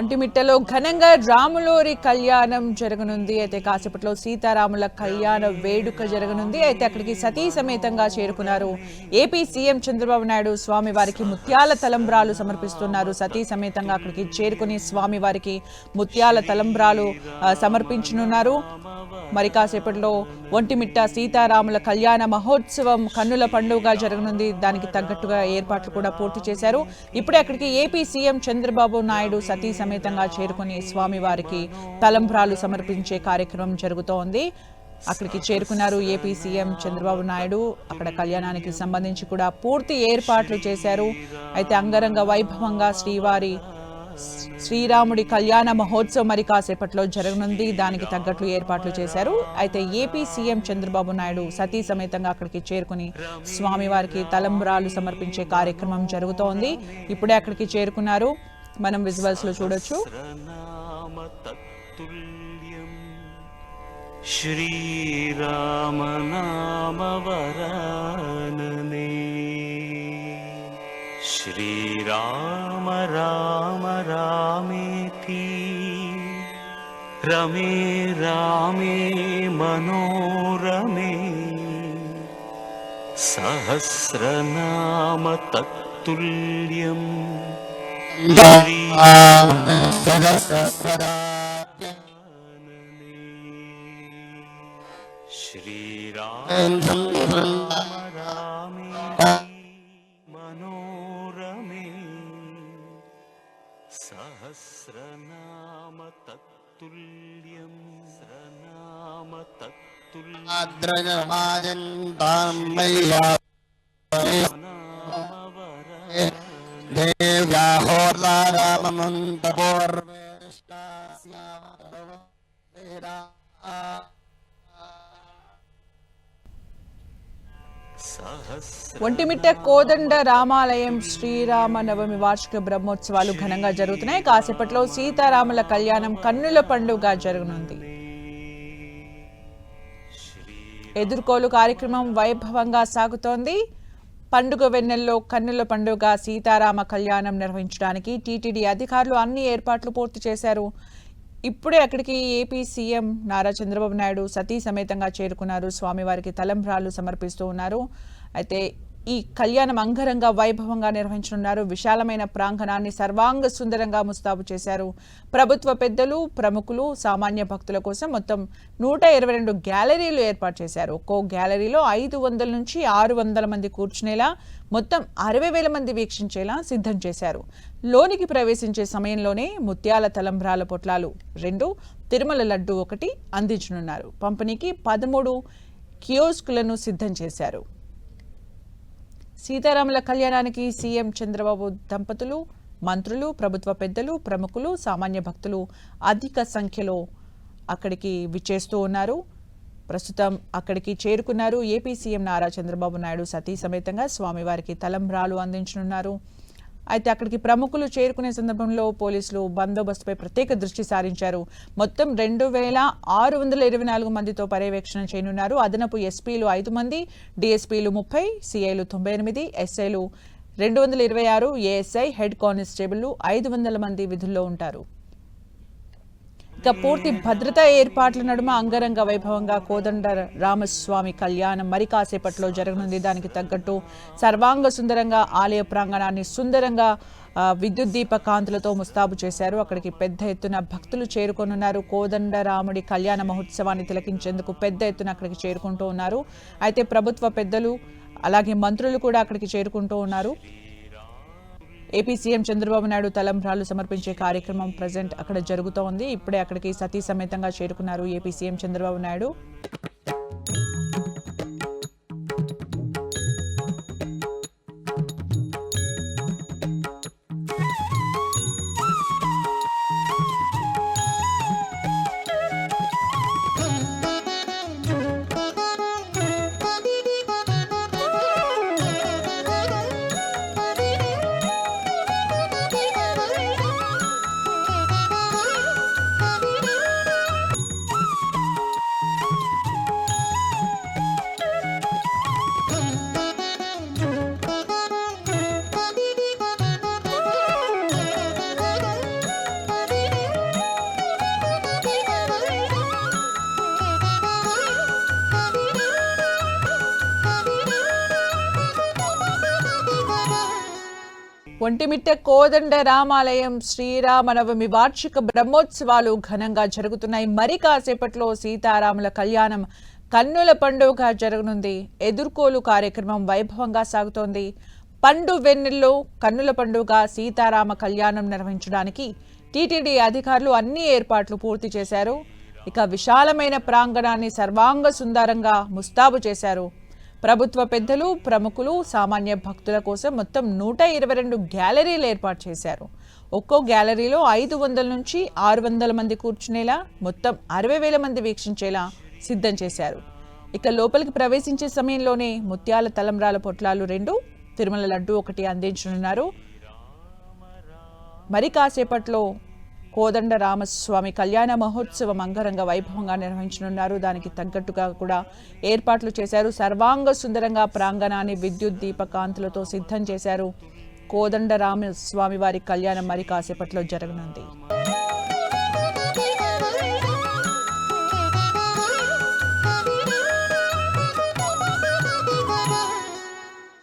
ఒంటిమిట్టలో ఘనంగా రాములోరి కళ్యాణం జరగనుంది. అయితే కాసేపట్లో సీతారాముల కళ్యాణ వేడుక జరగనుంది. అయితే అక్కడికి సతీ సమేతంగా చేరుకున్నారు ఏపీ సీఎం చంద్రబాబు నాయుడు. స్వామివారికి ముత్యాల తలంబ్రాలు సమర్పిస్తున్నారు. సతీ సమేతంగా అక్కడికి చేరుకుని స్వామివారికి ముత్యాల తలంబ్రాలు సమర్పించనున్నారు. మరి కాసేపట్లో ఒంటిమిట్ట సీతారాముల కళ్యాణ మహోత్సవం కన్నుల పండుగగా జరగనుంది. దానికి తగ్గట్టుగా ఏర్పాట్లు కూడా పూర్తి చేశారు. ఇప్పుడే అక్కడికి ఏపీ సీఎం చంద్రబాబు నాయుడు సతీ సమేతంగా చేరుకుని స్వామివారికి తలంబ్రాలు సమర్పించే కార్యక్రమం జరుగుతోంది. అక్కడికి చేరుకున్నారు ఏపీ సీఎం చంద్రబాబు నాయుడు. అక్కడ కళ్యాణానికి సంబంధించి కూడా పూర్తి ఏర్పాట్లు చేశారు. అయితే అంగరంగ వైభవంగా శ్రీరాముడి కళ్యాణ మహోత్సవం మరి కాసేపట్లో జరగనుంది. దానికి తగ్గట్లు ఏర్పాట్లు చేశారు. అయితే ఏపీ సీఎం చంద్రబాబు నాయుడు సతీ సమేతంగా అక్కడికి చేరుకుని స్వామివారికి తలంబ్రాలు సమర్పించే కార్యక్రమం జరుగుతోంది. ఇప్పుడే అక్కడికి చేరుకున్నారు. మనం విజువల్స్ లో చూడొచ్చు. శ్రీరామ నామ వరాననే శ్రీరామ రామ రామేతి రమే రామే మనోరమే సహస్రనామ తత్తుల్యం శ్రీరామ రామే మనోరమే సహస్రనామ తత్తుల్యం సహస్రనామ తత్తుల్యం ఒంటిమిట్ట కోదండ రామాలయం శ్రీరామ నవమి వార్షిక బ్రహ్మోత్సవాలు ఘనంగా జరుగుతున్నాయి. కాసేపట్లో సీతారాముల కళ్యాణం కన్నుల పండుగ జరగనుంది. ఎదుర్కోలు కార్యక్రమం వైభవంగా సాగుతోంది. పండుగ వెన్నెల్లో కన్నుల పండుగ సీతారామ కళ్యాణం నిర్వహించడానికి టీటీడీ అధికారులు అన్ని ఏర్పాట్లు పూర్తి చేశారు. ఇప్పుడే అక్కడికి ఏపీ సీఎం నారా చంద్రబాబు నాయుడు సతీ సమేతంగా చేరుకున్నారు. స్వామివారికి తలంబ్రాలు సమర్పిస్తూ ఉన్నారు. అయితే ఈ కళ్యాణం అంగరంగ వైభవంగా నిర్వహించనున్నారు. విశాలమైన ప్రాంగణాన్ని సర్వాంగ సుందరంగా ముస్తాబు చేశారు. ప్రభుత్వ పెద్దలు, ప్రముఖులు, సామాన్య భక్తుల కోసం మొత్తం 122 గ్యాలరీలు ఏర్పాటు చేశారు. ఒక్కో గ్యాలరీలో 500 నుంచి 600 మంది కూర్చునేలా, మొత్తం 60,000 మంది వీక్షించేలా సిద్ధం చేశారు. లోనికి ప్రవేశించే సమయంలోనే ముత్యాల తలంబ్రాల పొట్లాలు 2, తిరుమల లడ్డు 1 అందించనున్నారు. పంపిణీకి 13 కియోస్కులను సిద్ధం చేశారు. సీతారాముల కళ్యాణానికి సీఎం చంద్రబాబు దంపతులు, మంత్రులు, ప్రభుత్వ పెద్దలు, ప్రముఖులు, సామాన్య భక్తులు అధిక సంఖ్యలో అక్కడికి విచ్చేస్తూ ఉన్నారు. ప్రస్తుతం అక్కడికి చేరుకున్నారు ఏపీ సీఎం నారా చంద్రబాబు నాయుడు సతీ సమేతంగా స్వామివారికి తలంబ్రాలు అందించనున్నారు. అయితే అక్కడికి ప్రముఖులు చేరుకునే సందర్భంలో పోలీసులు బందోబస్తుపై ప్రత్యేక దృష్టి సారించారు. మొత్తం 2,624 మందితో పర్యవేక్షణ చేయనున్నారు. అదనపు ఎస్పీలు 5 మంది, డిఎస్పీలు 30, సిఐలు 98, ఎస్ఐలు 226, ఏఎస్ఐ, హెడ్ కానిస్టేబుళ్లు 500 మంది విధుల్లో ఉంటారు. ఇక పూర్తి భద్రతా ఏర్పాట్ల నడుమ అంగరంగ వైభవంగా కోదండ రామస్వామి కళ్యాణం మరి కాసేపట్లో జరగనుంది. దానికి తగ్గట్టు సర్వాంగ సుందరంగా ఆలయ ప్రాంగణాన్ని సుందరంగా విద్యుత్ దీప కాంతులతో ముస్తాబు చేశారు. అక్కడికి పెద్ద ఎత్తున భక్తులు చేరుకొనున్నారు. కోదండ రాముడి కళ్యాణ మహోత్సవాన్ని తిలకించేందుకు పెద్ద ఎత్తున అక్కడికి చేరుకుంటూ ఉన్నారు. అయితే ప్రభుత్వ పెద్దలు అలాగే మంత్రులు కూడా అక్కడికి చేరుకుంటూ ఉన్నారు. ఏపీ సీఎం చంద్రబాబు నాయుడు తలంబ్రాలు సమర్పించే కార్యక్రమం ప్రజెంట్ అక్కడ జరుగుతోంది. ఇప్పుడే అక్కడికి సతీ సమేతంగా చేరుకున్నారు ఏపీ సీఎం చంద్రబాబు నాయుడు. ఒంటిమిట్ట కోదండ రామాలయం శ్రీరామనవమి వార్షిక బ్రహ్మోత్సవాలు ఘనంగా జరుగుతున్నాయి. మరి కాసేపట్లో సీతారాముల కళ్యాణం కన్నుల పండుగ జరగనుంది. ఎదుర్కోలు కార్యక్రమం వైభవంగా సాగుతోంది. పండు వెన్నెల్లో కన్నుల పండుగ సీతారామ కళ్యాణం నిర్వహించడానికి టీటీడీ అధికారులు అన్ని ఏర్పాట్లు పూర్తి చేశారు. ఇక విశాలమైన ప్రాంగణాన్ని సర్వాంగ సుందరంగా ముస్తాబు చేశారు. ప్రభుత్వ పెద్దలు, ప్రముఖులు, సామాన్య భక్తుల కోసం మొత్తం 122 గ్యాలరీలు ఏర్పాటు చేశారు. ఒక్కో గ్యాలరీలో 500 నుంచి 600 మంది కూర్చునేలా, మొత్తం 60,000 మంది వీక్షించేలా సిద్ధం చేశారు. ఇక లోపలికి ప్రవేశించే సమయంలోనే ముత్యాల తలంబ్రాల పొట్లాలు 2, తిరుమల లడ్డు 1 అందించనున్నారు. మరి కాసేపట్లో కోదండ రామస్వామి కళ్యాణ మహోత్సవం అంగరంగ వైభవంగా నిర్వహించనున్నారు. దానికి తగ్గట్టుగా కూడా ఏర్పాట్లు చేశారు. సర్వాంగ సుందరంగా ప్రాంగణాన్ని విద్యుత్ దీపకాంతులతో సిద్ధం చేశారు. కోదండ రామస్వామి వారి కళ్యాణం మరి కాసేపట్లో జరగనుంది.